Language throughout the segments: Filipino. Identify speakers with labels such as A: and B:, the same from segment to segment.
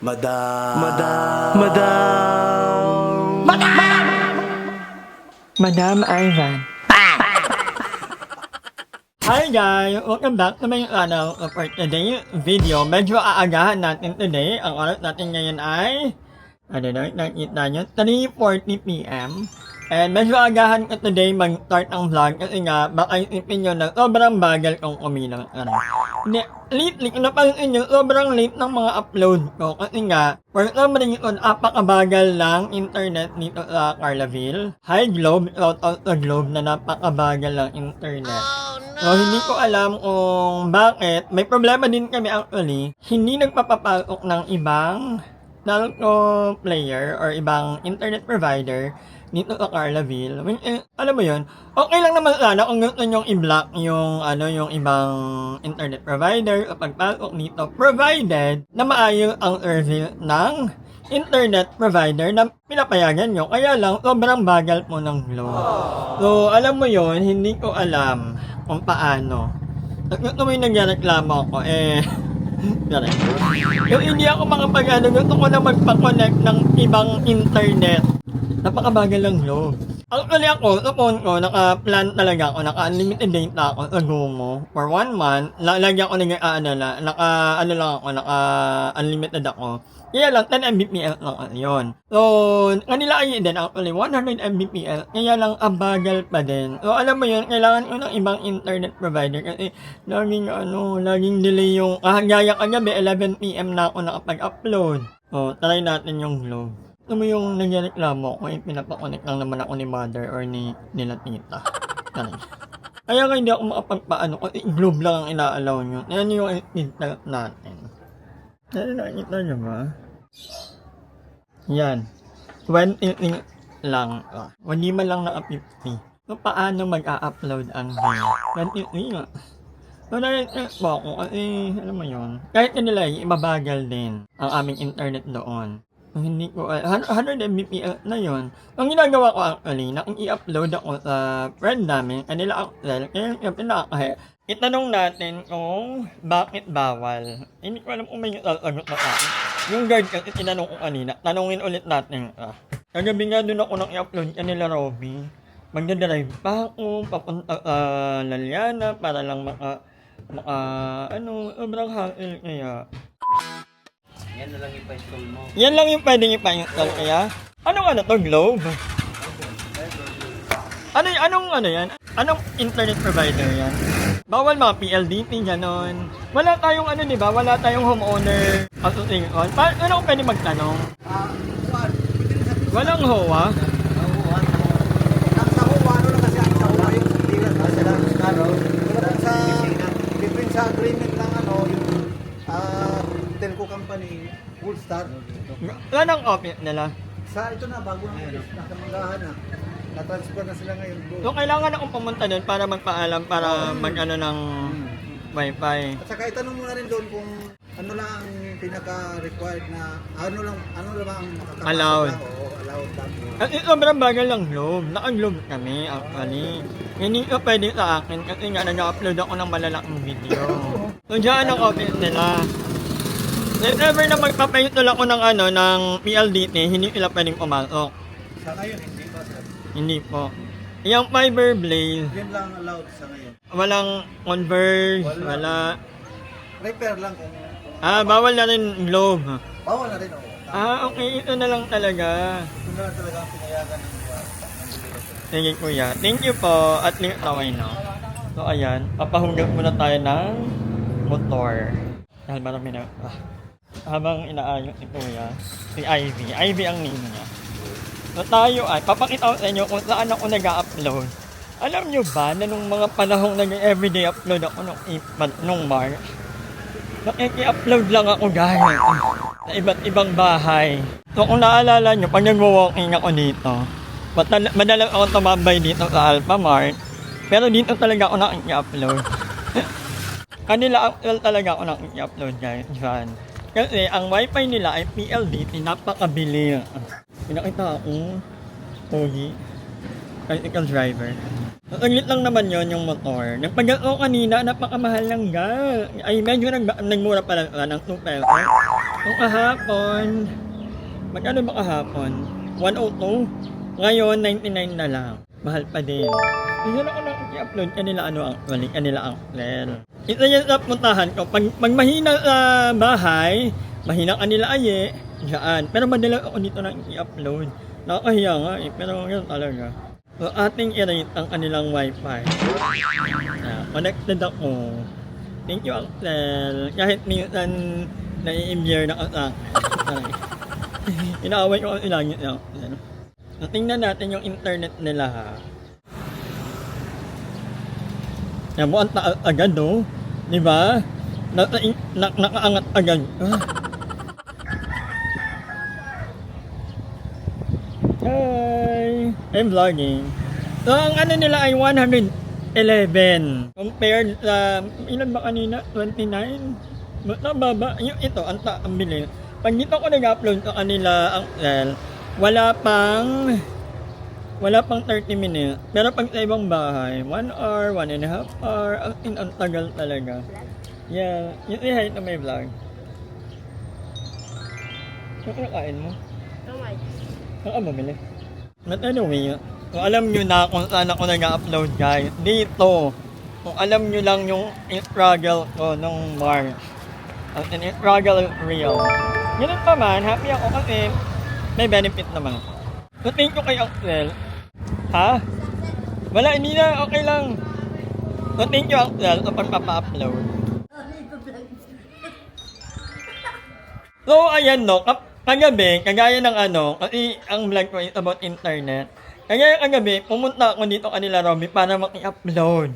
A: Madam.
B: Madam Ivan. Hi guys! Welcome back to my channel for today's video. Medyo aagahan natin today. Ang oras natin ngayon ay nakita nyo, 3:40 PM. And medyo aagahan ko today mag-start ang vlog kasi nga baka isipin nyo na sobrang bagal kong umilang. Hindi, lately, kung napansin nyo, sobrang late ng mga upload ko kasi nga, for some reason, apakabagal lang internet dito sa Carlaville. Hi Globe, shout out sa Globe na napakabagal lang internet. So, hindi ko alam kung bakit. May problema din kami actually. Hindi nagpapapasok ng ibang telco player or ibang internet provider dito sa Carlaville. I mean, alam mo yun, okay lang naman sana kung gusto nyong i-block yung, yung ibang internet provider o pagpasok dito, provided na maayos ang service ng internet provider na pinapayagan nyo. Kaya lang, sobrang bagal po ng Globe. So, alam mo yun, hindi ko alam kung paano. Gusto mo yung nagreklamo ako, yung hindi ako makapag-ano, gusto ko na magpa-connect ng ibang internet. Napakabagal lang Globe. Actually ako, sa phone ko, naka-plan talaga ako, naka-unlimited data ako sa Gomo. For 1 month, lagi ako naka-unlimited ako. Kaya lang, 10 Mbps lang yun. So, kanila ay din actually, 100 Mbps. Kaya lang, abagal pa din. So, alam mo yun, kailangan ko ng ibang internet provider kasi laging delay yung, gaya kagabi, 11 PM na ako nakapag-upload. So, try natin yung Globe. Alam mo yung nagreklamo ko, pinapakonek lang naman ako ni mother or nila tita. Kaya hindi ako makapagpaano kasi Globe lang ang ina-allow nyo. Yan yung internet natin. Nakikita nyo ba? Yan. 20 lang. Hindi man lang naka 50. So, paano mag-a-upload ang video? 20 nga. So, nakikita po ako kasi, alam mo yun. Kahit kanila, ibabagal din ang aming internet doon. Hindi ko, 100 Mbps na yun. Ang ginagawa ko actually, i-upload ako sa friend namin, kanila Axel, kaya yung pinakahe. Itanong natin kung bakit bawal. Hindi ko alam kung may sasagot na akin. Yung guard kasi tinanong ko kanina, tanongin ulit natin. Kagabi nga doon ako nang i-upload kanila Robby. Magdadrive pa ako, papunta sa Laliana para lang sobrang hassle kaya.
A: Yan na lang yung pa-install mo.
B: Yan lang yung pwedeng ipa-install kaya? Anong to, Globe? Anong yan? Anong internet provider yan? Bawal mga PLDT, ganon. Wala tayong di ba? Wala tayong homeowner association. Ano kung pwede magtanong? Walang HOA?
C: Ang sa HOA, lang kasi ang sa HOA yung bilang na sila. Different sa agreement ng yung telco company, Full Star.
B: Anong office nila?
C: Ito na, bago na nasa Manggahan na. Na-transfer na sila ngayon doon.
B: So, kailangan akong pumunta doon para magpaalam, para mag-ano ng wifi.
C: At saka itanong mo na rin doon kung ano lang ang pinaka-required na, ano lang ang makakapasok
B: Allowed.
C: lang. Oo, allowed lang.
B: At sobrang bagal lang Globe. Naka-Globe kami actually. Hindi ko pwede sa akin kasi nga nag-upload ako ng malalaking video. So, dyan ang office nila. If ever na magpapainstall ako ng ng PLDT, hindi sila pwedeng pumasok.
C: Sa ngayon, hindi ba sir?
B: Hindi po. Yung fiber blaze,
C: Yun lang allowed sa ngayon.
B: walang converge, wala.
C: Repair lang kung
B: Bawal na rin Globe.
C: bawal na rin ako.
B: Okay, ito na lang talaga.
C: Yun na lang talaga ang pinayagan ng
B: Sige kuya, thank you po. At least okay na. So ayan, papahugas muna tayo ng motor. Dahil marami na. Habang inaayos si kuya, si Ivy. Ivy ang name niya. So tayo ay, papakita ko sa inyo kung saan ako nag-upload. Alam nyo ba na nung mga panahong nag-everyday upload ako nung March, nakiki-upload lang ako guys sa iba't ibang bahay. So kung naalala nyo, pag nag-walking ako dito, madalang ako tumambay dito sa Alphamart, pero dito talaga ako nakiki-upload. Kanila actual talaga ako nakiki-upload guys. Diyan. Kasi ang wifi nila ay PLDT, napakabili. Pinakita ako, pogi, practical driver. So Saglit lang naman yon yung motor. Nagpagat ko kanina, napakamahal lang ga. Ay, medyo nagmura pa lang ng 2 pesos. Kung kahapon, magkano ba kahapon? 102. Ngayon, 99 na lang. Mahal pa din. Hindi na ako i-upload kanila kanila uncle. Ito yung puntahan ko. Pag mahina sa bahay, mahina kanila aye, dyan. Pero madala ako dito na i-upload. Nakakahiya nga eh, pero yun talaga. So, ating i-rate ang kanilang wifi. Connected ako. Thank you, Uncle. Kahit minsan nai-imbier na ka. Inaaway ko ang ilangit niya. So, tingnan natin yung internet nila ha. Yan mo, ang taas agad no? Diba? Nakaangat agad. Hi! I'm vlogging. So, ang ano nila ay 111. Compared sa, ilan ba kanina? 29? Mababa. Yung ito, ang bilis. Pag dito ko nag-upload sa kanila, wala pang 30 minutes. Pero pag sa ibang bahay, 1 hour, 1.5 hour, ang tagal talaga. Yeah, yun say hi to my vlog. Ano kain mo? Saan ka bumili? But anyway, kung alam nyo na kung saan ako nag-upload guys, dito, kung alam nyo lang yung struggle ko nung March, at yung struggle is real. Ganun pa man, happy ako kasi may benefit naman. So thank you kay Axel. Ha? Wala, hindi na, okay lang. So thank you Axel sa pagpapa-upload. So ayan no, kagabi, kagaya ng kasi ang vlog ko is about internet. Kagaya kagabi, pumunta ako dito kanila Robby para maki-upload.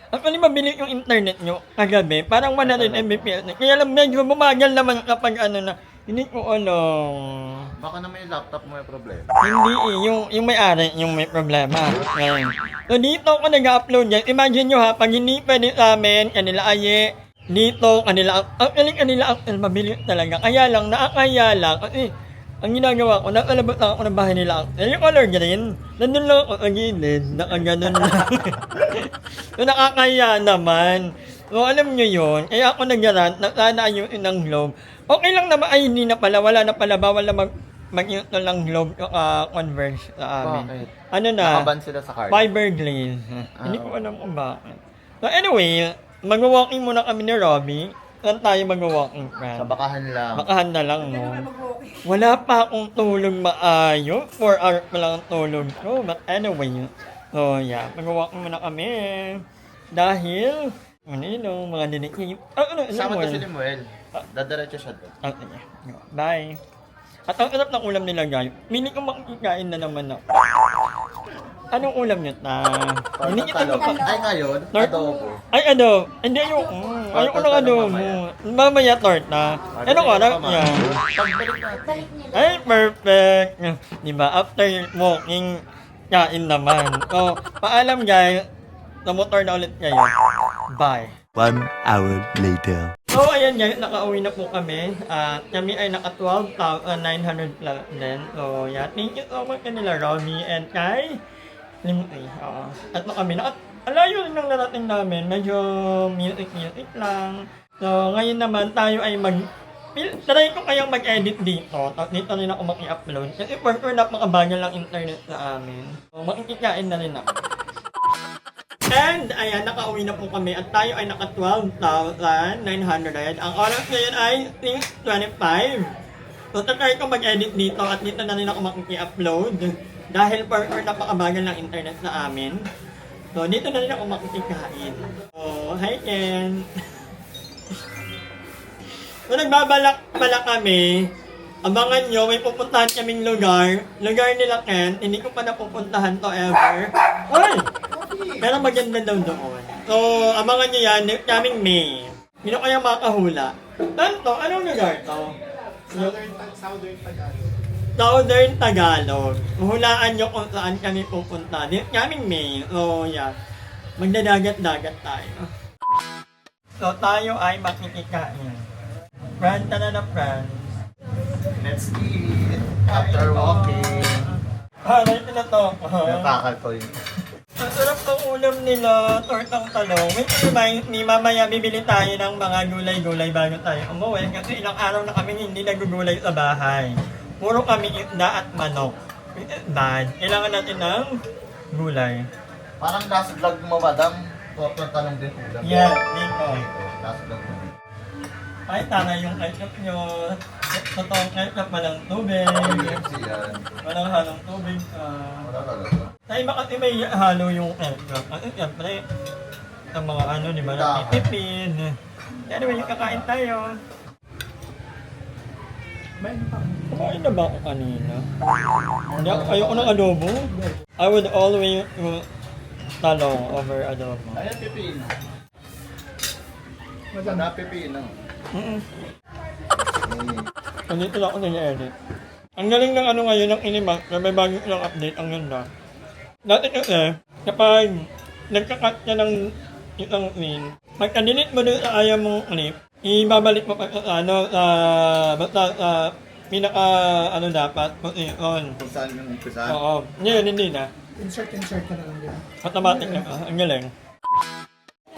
B: Actually, mabilis yung internet nyo kagabi, parang 100 Mbps. Kaya lang medyo bumagal naman kapag na, hindi ko alam.
D: Baka na may laptop mo may problema.
B: Hindi yung may-ari, yung may problema. Ngayon. So dito ako nag-upload yan. Imagine nyo ha, pag hindi pwede sa amin, kanila aye, dito, kanila mabilis talaga. Kaya lang, nakakaya lang. Kasi, ang ginagawa ko, nakalabot lang ako ng bahay nila. Yung color green, nandun lang ako sa gilid, nakaganon lang. So, nakakaya naman. So, alam nyo yun, kaya ako nag-rant, sana ayusin ng globe. Okay lang naman, ay hindi na pala, wala na pala, bawal na mag-install ng globe converge sa amin.
D: Bakit?
B: Ano na?
D: Nakaban sila sa card.
B: Fiberglaze. Hindi ko alam kung bakit. So anyway, mag-walking muna kami ni Robby. Saan tayo mag-walking, friend?
D: Sa bakahan lang.
B: Bakahan na lang, no? Wala pa akong tulog maayo. 4 hours pa lang ang tulog ko. But anyway, so yeah, mag-walking muna kami. Dahil, mga dinikip.
D: Sama to si Limuel. Dadiretso siya doon.
B: Okay, bye. At ang sarap ng ulam nila, guys. Mini ko makikain na naman ako. Anong ulam nyo ta? Hindi kita pa.
D: Ay ngayon, adobo.
B: Ay, hindi ayoko. Ayoko ng adobo. Mamaya torta. Ano ka na? Yan.
D: Pagbalik natin.
B: Ay, perfect. Diba? After walking, kain naman. So, paalam guys. Sa motor na ulit kayo. Bye.
E: 1 hour later.
B: So, ayan guys, nakauwi na po kami. Kami ay naka 12,900 plus din. So, yeah, thank you so much kanila Robby and kay Limuti. At na kami, alayo rin ng narating namin. Medyo music lang. So, ngayon naman tayo ay try ko kayang mag-edit dito. Dito rin ako maki-upload. Kasi for sure napakabagal lang internet sa amin. So, makikikain na rin ako. And, ayan, nakauwi na po kami at tayo ay naka 12,900. Ang oras ngayon ay 6:25. So, try ko mag-edit dito at dito na rin ako makiki-upload. Dahil for sure napakabagal ng internet sa amin. So, dito na rin ako makikikain. So, hi Ken! So, nagbabalak pala kami. Abangan nyo, may pupuntahan kaming lugar. Lugar nila Ken, hindi ko pa napupuntahan to ever. Ay! Pero maganda daw doon. So, abangan nyo yan, kaming May. Sino kaya makahula? Tanto, anong lugar to? Southern Tagalog. Hulaan nyo kung saan kami pupunta. Kaming May. So, yeah. Magdadagat-dagat tayo. So, tayo ay makikikain. Friend, tala na friend.
D: Let's eat. After walking.
B: Right na to.
D: Nakakalko yun.
B: Sarap ang ulam nila, tortang talong. Wait, may mamaya bibili tayo ng mga gulay-gulay bago tayo umuwi. Kasi ilang araw na kami hindi nagugulay sa bahay. Puro kami isda at manok. Bad. Kailangan natin ng gulay.
D: Parang nasa vlog mo, madam. Tanong din ulam.
B: Yeah, dito.
D: Nasa vlog mo.
B: Ay, tama yung ketchup nyo. Totoong ketchup, walang tubig.
D: KFC yan.
B: Walang halong tubig.
D: Wala talaga.
B: Sa iba kasi may halo yung ketchup. Kasi siyempre, ang mga ano, di ba, natitipid. Anyway, yung kakain tayo. Kumain na ba ako kanina? Hindi ako, ayoko ng adobo. I would always talong over adobo.
D: Ayan, pipino. Maganda pipino.
B: Andito lang ako nag-edit. Ang galing ng ano ngayon ng Inimax na may bagong ilang update. Ang ganda. Dati kasi, kapag nagka-cut ka ng isang scene, pagka-delete mo doon sa ayaw mong clip, ibabalik mo pa sa ano, basta sa pinaka ano dapat, position.
D: Kung saan yung umpisa.
B: Oo. Ngayon, hindi na.
C: Insert ka na lang din.
B: Automatic na. Ang galing.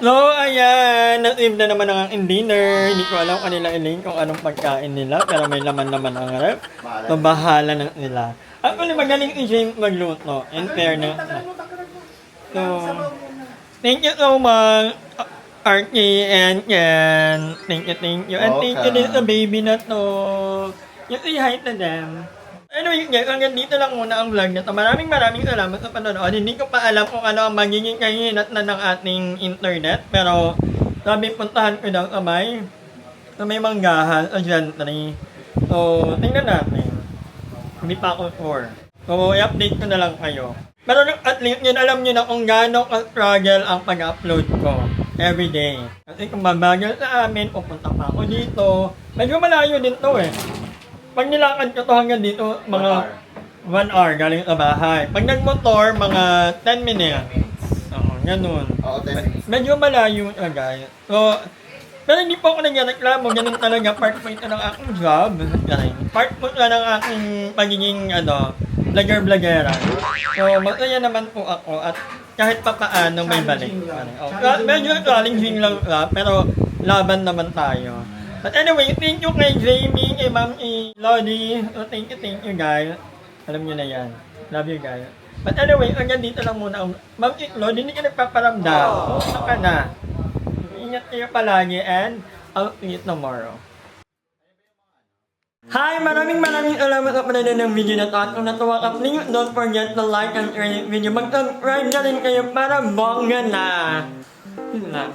B: So, ayan. Na-save na naman ang aking dinner. Hindi ko alam kanila i-link kung anong pagkain nila. Pero may laman naman ang rep. So, bahala na nila. Actually, magaling si James magluto. In fairness. So, thank you so much, Archie and Ken. Thank you. And thank you din sa baby na to. You say hi to them. Anyway, guys, hanggang dito lang muna ang vlog na to. Maraming salamat sa panonood. Hindi ko pa alam kung ano ang magiging kahinat na ng ating internet. Pero, sabi puntahan ko daw sa may manggahan sa Gentry. So, tingnan natin. Hindi pa ako sure. So, i-update ko na lang kayo. Pero at least yun, alam nyo na kung gaano ka-struggle ang pag-upload ko everyday. Kasi kung mabagal sa amin, pupunta pa ako dito. Medyo malayo din to eh. Pag nilakad ko to hanggang dito, mga 1 hour galing sa bahay. Pag nagmotor, mga 10 minutes. Oo, ganun.
D: Oo, 10 minutes.
B: Medyo malayo na guys. So, pero hindi po ako nagreklamo. Ganun talaga, part po ito ng aking job. Ganun. Part po ito ng aking pagiging, vlogger-vloggera. So, masaya naman po ako at kahit pa paano may balik. Medyo challenging lang, pero laban naman tayo. But anyway, thank you kay Jamie, kay Ma'am Lodi. So, thank you guys. Alam nyo na yan. Love you guys. But anyway, hanggang dito lang muna. Ma'am Lodi, hindi ka nagpaparamdam. Ano ka na? Ingat kayo palagi and I'll see you tomorrow. Hi! Maraming salamat sa panonood ng video na to. At kung natuwa ka, please don't forget to like and share this video. Mag-subscribe na rin kayo para bongga na. Yun lang.